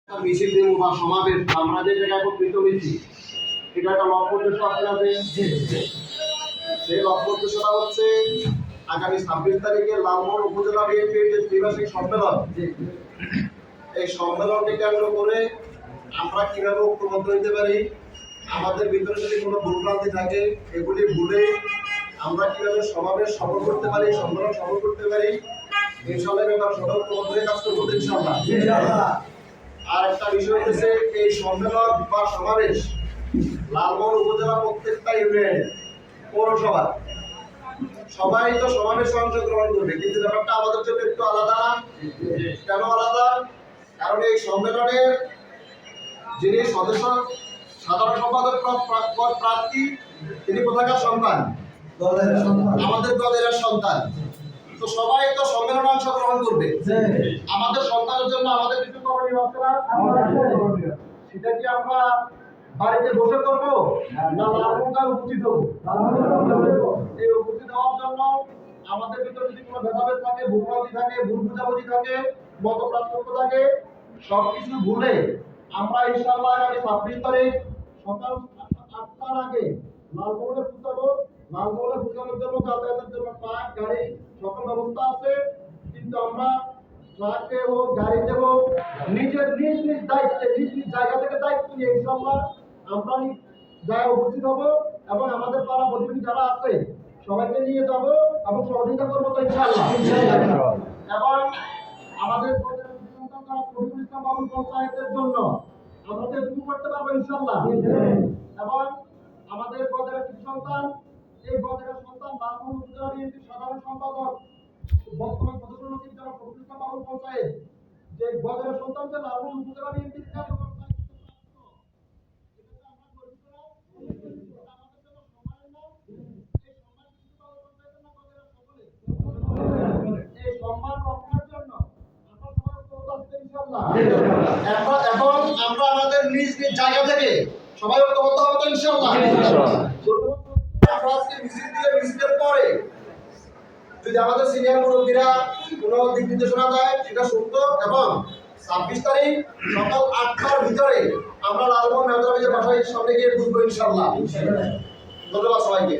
মিছিল দেব বা সমাবেশ আমরা যে জায়গায় একত্রিত হয়েছি এটা একটা লক্ষ্য উদ্দেশ্য আপনাদের। সেই লক্ষ্য উদ্দেশ্যটা হচ্ছে আগামী 26 তারিখে লালমোহন উপজেলা বিএনপির যে ত্রিবার্ষিক সম্মেলন, এই সম্মেলনকে কেন্দ্র করে আমরা কিভাবে ঐক্যবদ্ধ হইতে পারি, আমাদের ভিতরে যদি কোনো ভুলভ্রান্তি থাকে এগুলি ভুলে আমরা কিভাবে সমাবেশ সফল করতে পারি, সম্মেলন সফল করতে পারি, ইনশাআল্লাহ ব্যাপার সবাই ঐক্যবদ্ধ হয়ে কাজ করবো ইনশাআল্লাহ। আর একটা বিষয় হচ্ছে এই সম্মেলন বা সমাবেশ লালমোহন উপজেলা প্রত্যেকটা ইউনিয়ন পৌরসভা সবাই তো সমাবেশে অংশগ্রহণ করবে, কিন্তু ব্যাপারটা আমাদের জন্য একটু আলাদা। কেন আলাদা? কারণ এই সম্মেলনের যিনি সদস্য সাধারণ সম্পাদক পদ প্রার্থী তিনি কোথাকার সন্তান? আমাদের দলের সন্তান। তো সবাই তো সম্মেলনে অংশগ্রহণ করবে, আমাদের সন্তানের জন্য আমাদের কিছু করণীয় আছে না? সেটা কি আমরা বাড়িতে বসে করবো না লালমোহনে উপস্থিত হবো? এই উপস্থিত হওয়ার জন্য আমাদের ভিতরে যদি কোনো ভেদাভেদ থাকে, ভুলভ্রান্তি থাকে, ভুল বুঝাবুঝি থাকে, মত পার্থক্য থাকে, সবকিছু ভুলে আমরা ইনশাআল্লাহ আগামী 26 তারিখ সকাল 8টার আগে লালমোহনে পৌঁছাবো। লালমোহনে পৌঁছানোর জন্য যাতায়াতের জন্য ট্রাক গাড়ি সকল ব্যবস্থা আছে, কিন্তু আমরা ট্রাকে হোক গাড়িতে হোক নিজের নিজ নিজ দায়িত্বে নিজ নিজ জায়গা থেকে দায়িত্ব নিয়ে ইনশাআল্লাহ আমরা জায়গায় উপস্থিত হবো এবং আমাদের পাড়া প্রতিবেশী যারা আছে সবাইকে নিয়ে যাব এবং সহযোগিতা করবো তো ইনশাআল্লাহ। এবং আমাদের শফিকুল ইসলাম বাবুল পঞ্চায়েতের জন্য আমরা তো একটু করতে পারবো ইনশাআল্লাহ। এবং আমাদের বদের কিছু সন্তান, এই বদের সন্তান লালমোহন উপজেলা বিএনপির সাধারণ সম্পাদক বর্তমান সদস্য সচিব জনাব শফিকুল ইসলাম বাবুল পঞ্চায়েত, যে বদের সন্তান যে লালমোহন উপজেলা বিএনপির এখন আমরা আমাদের নিজ নিজ জায়গা থেকে সবাই ঐক্যবদ্ধ হবে তো ইনশাআল্লাহ। আমরা আজকে মিছিল দিয়ে মিছিলের পরে যদি আমাদের সিনিয়র মুরব্বীরা কোনো দিক নির্দেশনা দেয় সেটা শুনত এবং 26 তারিখ সকাল 8টার ভিতরে আমরা লালমোহন মেহতাবের বাসায় সামনে গিয়ে বুঝবো ইনশাআল্লাহ। ধন্যবাদ সবাইকে।